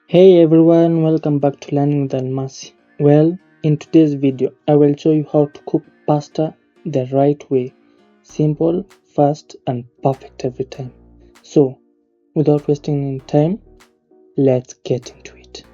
Hey everyone, welcome back to Learning with Almasi. Well, in today's video, I will show you how to cook pasta the right way. Simple, fast and perfect every time. So, without wasting any time, let's get into it.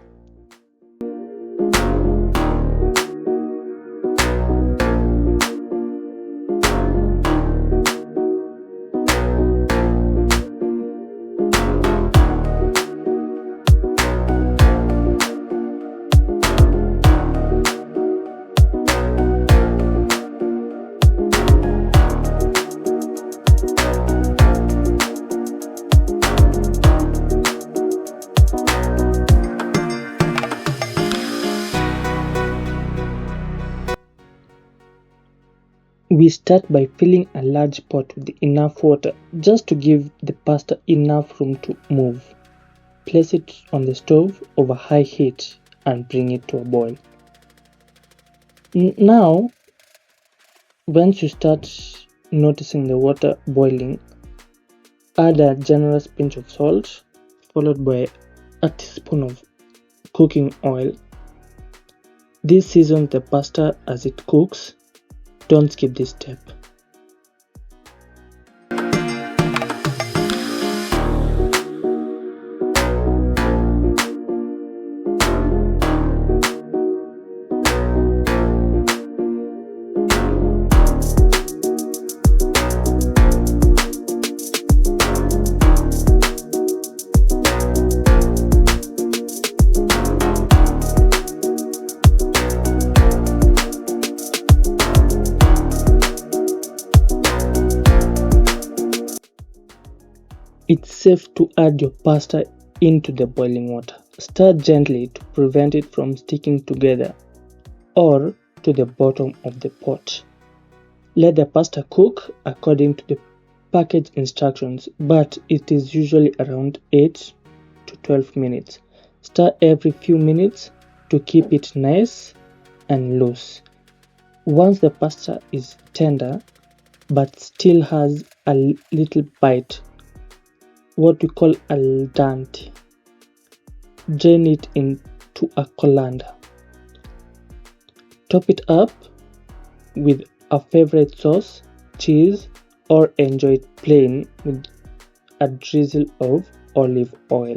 We start by filling a large pot with enough water just to give the pasta enough room to move. Place it on the stove over high heat and bring it to a boil. Now, once you start noticing the water boiling, add a generous pinch of salt followed by a teaspoon of cooking oil. This seasons the pasta as it cooks. Don't skip this step. It's safe to add your pasta into the boiling water. Stir gently to prevent it from sticking together or to the bottom of the pot. Let the pasta cook according to the package instructions, but it is usually around 8 to 12 minutes. Stir every few minutes to keep it nice and loose. Once the pasta is tender but still has a little bite, what we call al dente, drain it into a colander. Top it up with a favorite sauce, cheese, or enjoy it plain with a drizzle of olive oil.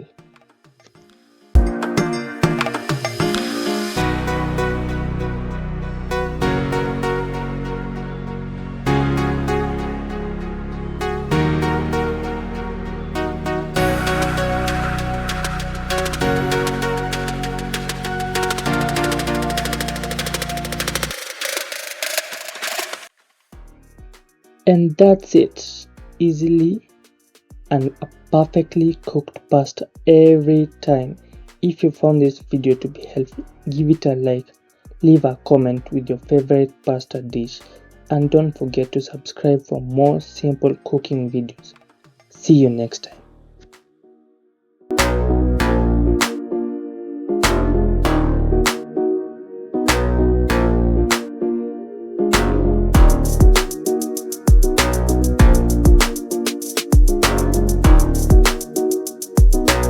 And that's it. Easily and a perfectly cooked pasta every time. If you found this video to be helpful, give it a like, leave a comment with your favorite pasta dish, and don't forget to subscribe for more simple cooking videos. See you next time.